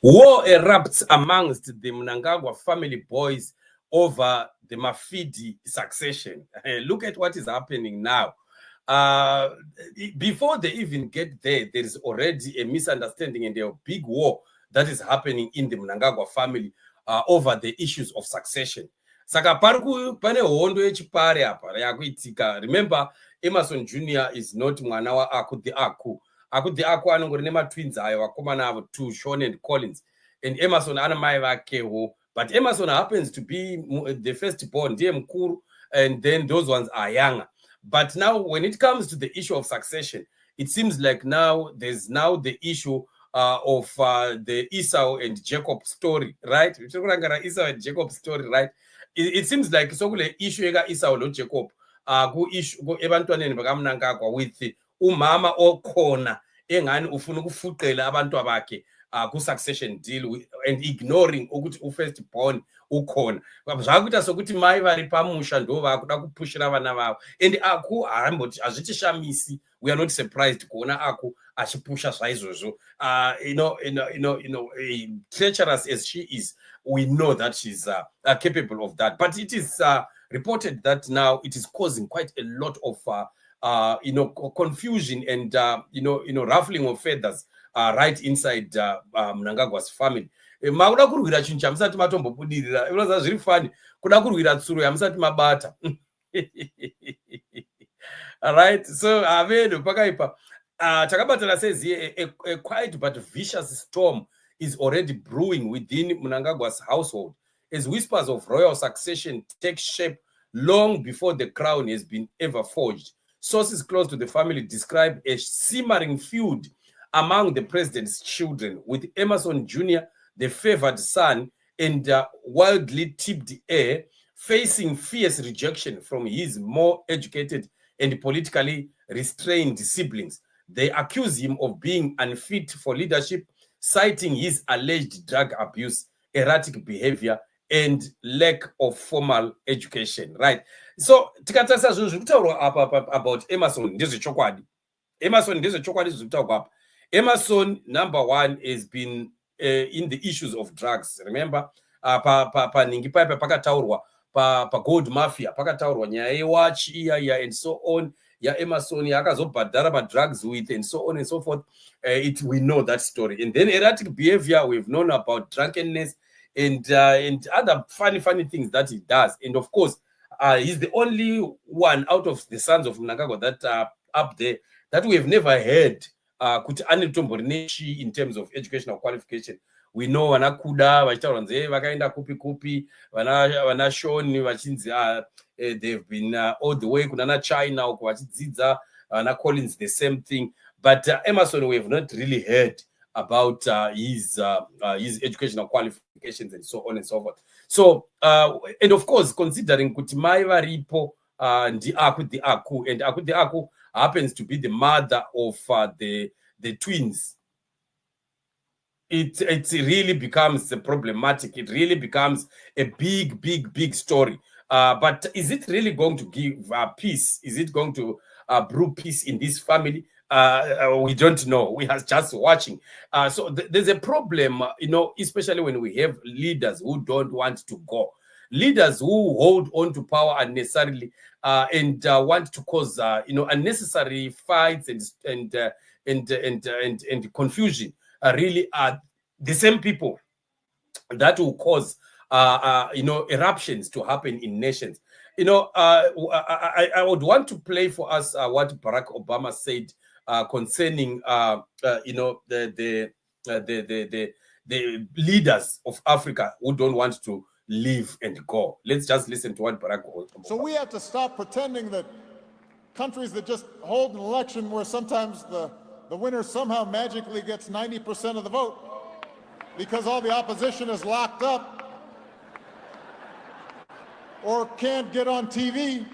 War erupts amongst the Mnangagwa family boys over the Mafidi succession. Look at what is happening now. Before they even get there, there is already a misunderstanding and a big war that is happening in the Mnangagwa family over the issues of succession. Saka pane hondo yechipare apa yakuitika. Remember, Emerson Jr. is not mwana wa Aku the Aku. Aku the Aku anongori nematwins ayo vakomana avo two, Sean and Collins. And Emerson ana mai vakewo. But Emerson happens to be the firstborn, ndiye mkuru, and then those ones are younger. But now when it comes to the issue of succession, it seems like now there's now the issue of the Esau and Jacob story, right? Esau and Jacob story, right? It seems like so issue ega Esau lo Jacob ku issue ebantwaneni bakaMnangagwa with umama okhona engani ufuna ukufuqela abantu abakhe ku succession deal and ignoring ukuthi first born ukhona zvakuita sokuti mai vari pamusha ndo vakuda kupushira vana vavo and Aku hazviti shamisi. We are not surprised kuona Aku achipusha zvaizvozvo. Treacherous as she is, we know that she's capable of that, but it is reported that now it is causing quite a lot of confusion and ruffling of feathers right inside Mnangagwa's family. Makuda kurwira chinhu chamusati matombobudirira. Inoza zviri fani kuda kurwira tsuro yamusati mabata. All right, so aveno pakaipa takabatana says here a quiet but vicious storm is already brewing within Mnangagwa's household as whispers of royal succession take shape long before the crown has been ever forged. Sources close to the family describe a simmering feud among the president's children, with Emerson Jr., the favored son and wildly tipped heir, facing fierce rejection from his more educated and politically restrained siblings. They accuse him of being unfit for leadership, citing his alleged drug abuse, erratic behavior, and lack of formal education. Right? So, about Emerson, this is chokwadi. Emerson, this is chokwadi. Emerson, number one, has been in the issues of drugs. Remember, ningipa pakataurwa pa gold mafia, pakataurwa nyaya watch and so on. Ya Emerson yakazobhadhara drugs with and so on and so forth. We know that story. And then erratic behavior, we've known about drunkenness and other funny things that he does. And of course, he's the only one out of the sons of Mnangagwa that are up there that we have never heard in terms of educational qualification. We know vanakuda vachitaura nze vakaenda kupi kupi vana Sean vachinzi they've been all the way kunana China uko vachidzidza, vana Collins the same thing, but Emerson we have not really heard about his educational qualifications and so on and so forth. So and of course considering kuti mai varipo ndi Aku the Aku, and Aku the Aku happens to be the mother of the twins, it really becomes problematic. It really becomes a big story. But is it really going to give peace? Is it going to brew peace in this family? We don't know. We are just watching. So there's a problem, especially when we have leaders who don't want to go. Leaders who hold on to power unnecessarily and want to cause unnecessary fights and confusion really are the same people that will cause eruptions to happen in nations. I would want to play for us what Barack Obama said concerning the leaders of Africa who don't want to leave and go. Let's just listen to what Barack Obama. So we have to stop pretending that countries that just hold an election where sometimes the winner somehow magically gets 90% of the vote because all the opposition is locked up or can't get on TV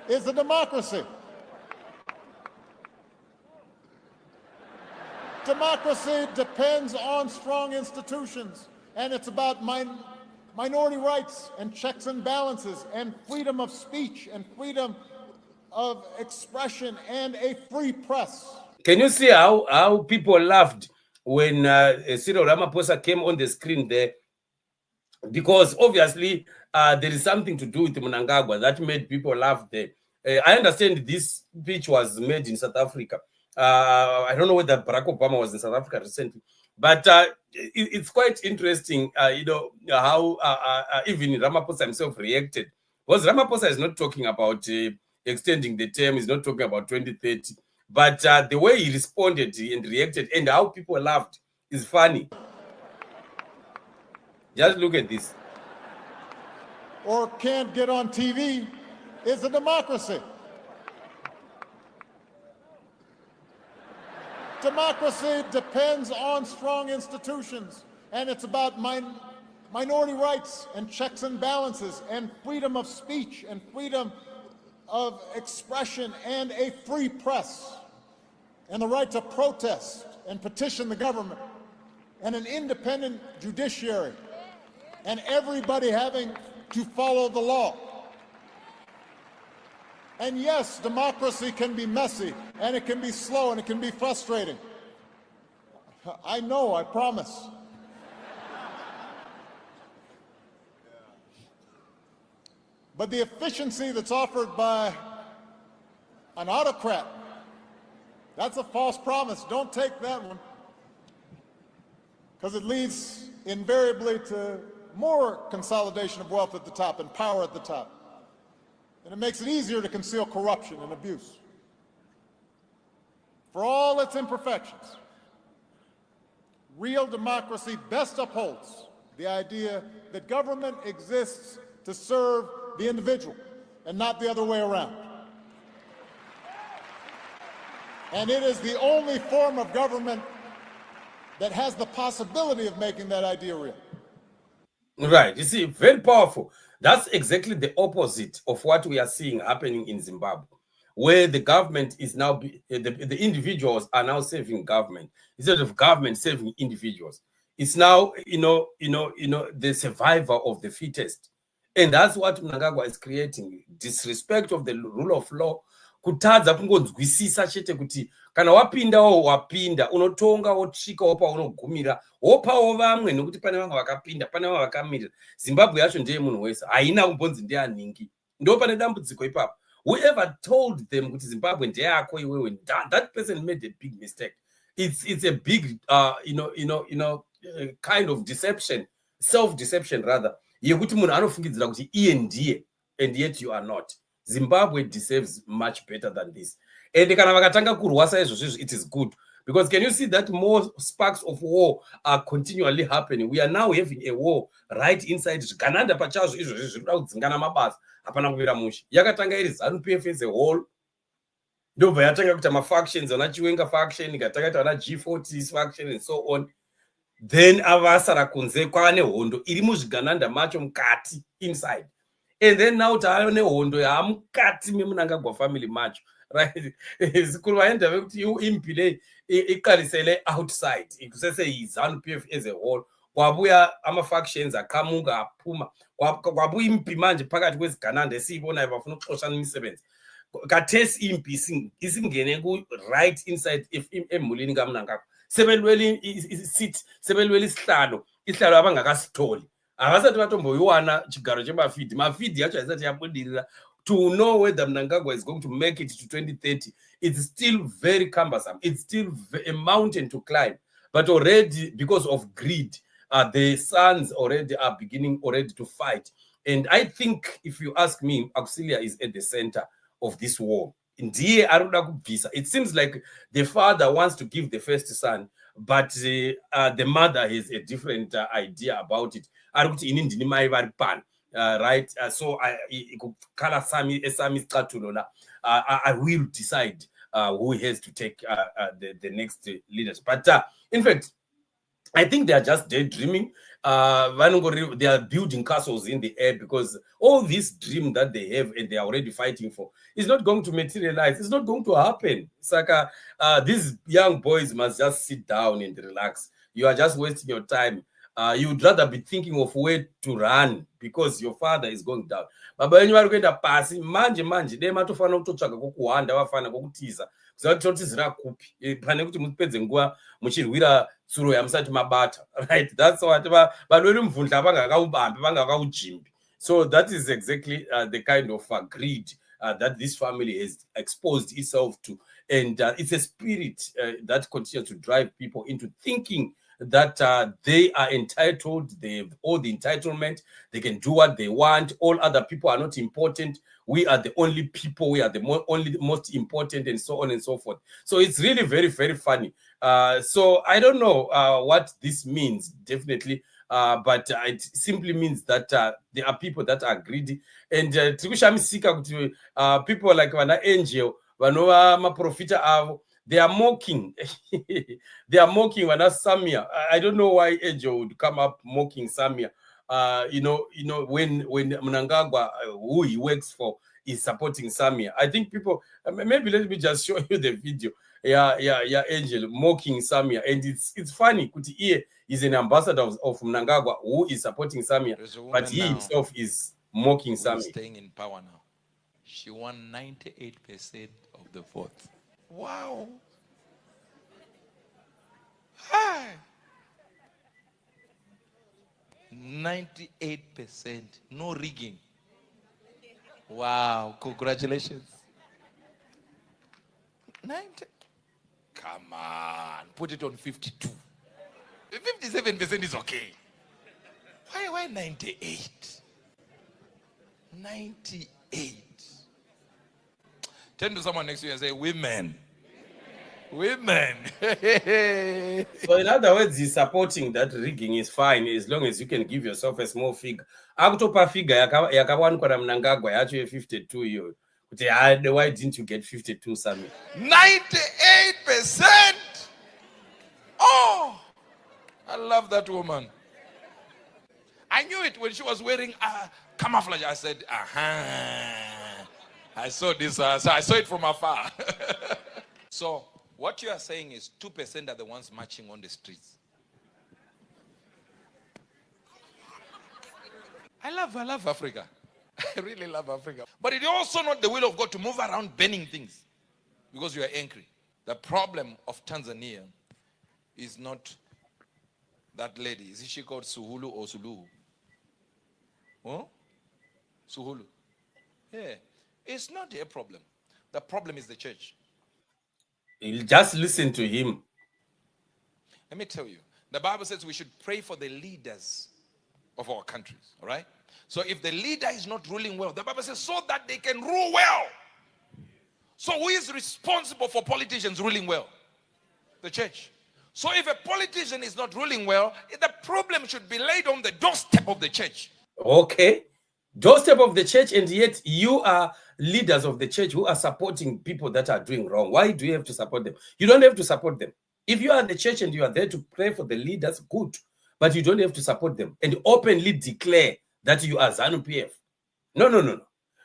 is a democracy. Democracy depends on strong institutions, and it's about minority rights and checks and balances and freedom of speech and freedom of expression and a free press. Can you see how people laughed when Cyril Ramaphosa came on the screen there, because obviously there is something to do with Mnangagwa that made people laugh there. I understand this speech was made in South Africa. I don't know whether Barack Obama was in South Africa recently, but it's quite interesting, how even Ramaphosa himself reacted. Because Ramaphosa is not talking about extending the term, he's not talking about 2030, but the way he responded and reacted and how people laughed is funny. Just look at this. Or can't get on TV is a democracy. Democracy depends on strong institutions, and it's about minority rights and checks and balances and freedom of speech and freedom of expression and a free press and the right to protest and petition the government and an independent judiciary and everybody having to follow the law. And yes, democracy can be messy, and it can be slow, and it can be frustrating. I know, I promise. But the efficiency that's offered by an autocrat, that's a false promise. Don't take that one, because it leads invariably to more consolidation of wealth at the top and power at the top. And it makes it easier to conceal corruption and abuse. For all its imperfections, real democracy best upholds the idea that government exists to serve the individual and not the other way around. And it is the only form of government that has the possibility of making that idea real. Right, you see, very powerful. That's exactly the opposite of what we are seeing happening in Zimbabwe, where the government is now, the individuals are now serving government instead of government serving individuals. It's now, the survivor of the fittest. And that's what Mnangagwa is creating, disrespect of the rule of law. Kutadza kungonzwisisa chete kuti kana wapinda unotonga wotsvika wopa unogumira wopawo vamwe nekuti pane vamwe vakapinda pane vamwe vakamirira. Zimbabwe yacho ndiye munhu wese, haina kumbonzi ndianingi. Ndo pane dambudziko ipapo. Whoever told them kuti Zimbabwe ndeyako iwewe, that person made a big mistake. It's a big kind of deception, self-deception rather. Yekuti munhu anofungidzira kuti iye ndiye, and yet you are not. Zimbabwe deserves much better than this. And kana vakatanga kurwasa izvozvo, it is good. Because can you see that more sparks of war are continually happening? We are now having a war right inside Gananda pachazo izvozvo zvinoda kudzingana mabasa hapana kuvira mushe. Yakatanga iri ZANU-PF as a whole. Ndobva yatanga kuita mafactions, wana Chiwenga faction, ikatanga kuita wana G40 faction and so on. Then avasara kunze kwane hondo iri muzvigananda macho mukati inside. And then now taone hondo ya mukati meMnangagwa family macho, right? Zikuru vaenda vekuti impile ikarisele outside ikusese ZANU-PF as a whole. Kwabuya ama-factions akamuka aphuma, kwabuya impi manje phakathi kwezigananda esiyibona bafuna ukuxoshana imisebenzi. Kathesi impi isingene ku-right inside emulini kaMnangagwa. Sebelweli isithi, sebelweli isihlalo abangakasitholi. Avasati vatomboiwana chigaro cheMafidi. Mafidi yacho haisati yabudirira. To know whether Mnangagwa is going to make it to 2030, it's still very cumbersome. It's still a mountain to climb. But already, because of greed, the sons already are beginning already to fight. And I think, if you ask me, Auxilia is at the center of this war. It seems like the father wants to give the first son, but the mother has a different idea about it. Right? So I will decide who has to take the next leaders. But in fact, I think they are just daydreaming. They are building castles in the air because all this dream that they have and they are already fighting for is not going to materialize. It's not going to happen. It's like these young boys must just sit down and relax. You are just wasting your time. You would rather be thinking of where to run because your father is going down. But when you are going to pass, manje, they might find out to check kuhanda wafana kokutiza. Zvatotizira kupi. Pane kuti mupedze nguva muchirwira tsuro yamusati mabata, right? That's what vanori mvundla vangakaubambi vangakaujimbi. So that is exactly the kind of greed that this family has exposed itself to. And it's a spirit that continues to drive people into thinking that they are entitled, they have all the entitlement, they can do what they want, all other people are not important, we are the only people, we are the only most important, and so on and so forth. So it's really very, very funny. So I don't know what this means, definitely. But it simply means that there are people that are greedy, and people like Vana Angel, Vanova Maprofita Avo, they are mocking. They are mocking Vana Samia. I don't know why Angel would come up mocking Samia. When Mnangagwa, who he works for, is supporting Samia. I think people, maybe let me just show you the video. Yeah, Angel mocking Samia, and it's funny. Kuti is an ambassador of Mnangagwa who is supporting Samia, but he himself is mocking Samia. Staying in power now. She won 98% of the votes. Wow. Hi. 98%. No rigging. Wow. Congratulations. 90. Come on. Put it on 52. 57% is okay. Why 98? 98. Turn to someone next to you and say, women. Women. So in other words, he's supporting that rigging is fine as long as you can give yourself a small figure. Akutopa figure yakawanikwa na Mnangagwa yacho 52 yo. Why didn't you get 52, Sammy? 98%. Oh, I love that woman. I knew it when she was wearing camouflage. I said, I saw this. So I saw it from afar. So what you are saying is 2% are the ones marching on the streets. I love Africa. I really love Africa. But it is also not the will of God to move around burning things because you are angry. The problem of Tanzania is not that lady. Is she called Suhulu or Suluhu? Huh? Suhulu. Yeah. It's not a problem. The problem is the church. You'll just listen to him. Let me tell you. The Bible says we should pray for the leaders of our countries. All right? So if the leader is not ruling well, the Bible says so that they can rule well. So who is responsible for politicians ruling well? The church. So if a politician is not ruling well, the problem should be laid on the doorstep of the church. Okay. Doorstep of the church, and yet you are leaders of the church who are supporting people that are doing wrong. Why do you have to support them? You don't have to support them. If you are the church and you are there to pray for the leaders, good. But you don't have to support them and openly declare that you are ZANU-PF. No.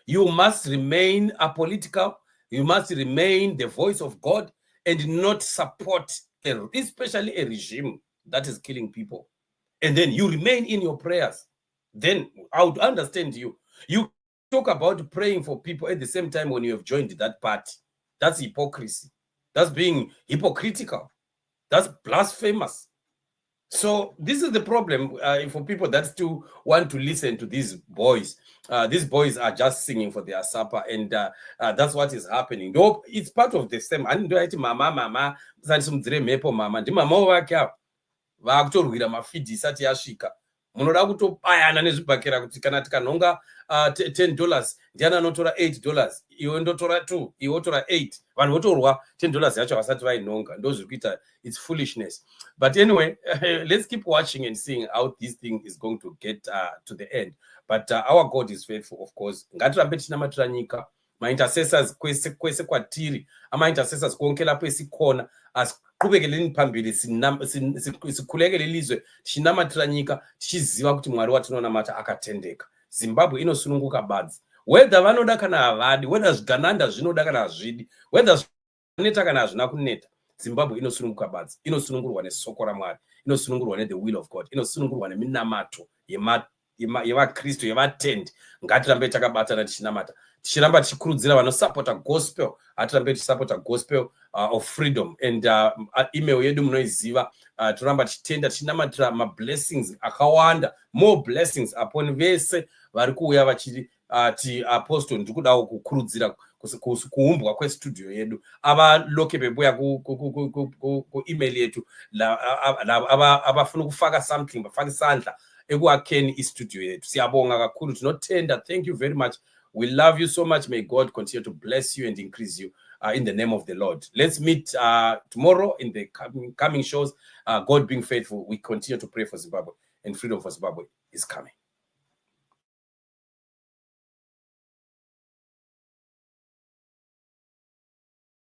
You must remain apolitical. You must remain the voice of God and not support, especially a regime that is killing people. And then you remain in your prayers. Then I would understand you. You talk about praying for people at the same time when you have joined that party. That's hypocrisy. That's being hypocritical. That's blasphemous. So this is the problem for people that still want to listen to these boys. These boys are just singing for their supper, and that's what is happening. It's part of the same. Mama, vakutorwira mafidi isati yasvika. Munoda kutobayana nezvibhakera kuti kana tikanhonga $10 ndiana anotora $8, iwe ndotora 2, iwe wotora 8, vanhu votorwa $10 yacho vasati vainhonga. Ndo zviri kuita, it's foolishness. But anyway, let's keep watching and seeing how this thing is going to get to the end. But our God is faithful, of course. Ngatirambe tichinamatira nyika, ma-intercessors kwese kwatiri, ama-intercessors kuonkela pesi kona, as kubekeleni pambili sikhulekele lizwe tichinamatira nyika tichiziva kuti Mwari watinonamata akatendeka. Zimbabwe inosununguka badzi, whether vanoda kana havadi, whether zvigananda zvinoda kana hazvidi, whether zvineta kana hazvina kuneta, Zimbabwe inosununguka badzi, inosunungurwa nesoko raMwari, inosunungurwa ne the will of God, inosunungurwa neminamato yevaKristu, yevatendi. Ngatirambe takabatana tichinamata, tichiramba tichikurudzira vanosapota gospel, hatirambe tichisapota gospel of freedom. And email yedu munoiziva, toramba tichitenda tichinamatira mablessings akawanda, more blessings upon vese vari kuuya vachiti apostle ndiri kudawo kukurudzira kuumbwa kwestudio yedu. Avaloke pebuya kuemail yetu avafuna kufaka something vafake isandla ekuakheni istudio yetu. Siyabonga kakhulu, tinotenda. Thank you very much. We love you so much. May God continue to bless you and increase you in the name of the Lord. Let's meet tomorrow in the coming shows. God being faithful, we continue to pray for Zimbabwe, and freedom for Zimbabwe is coming.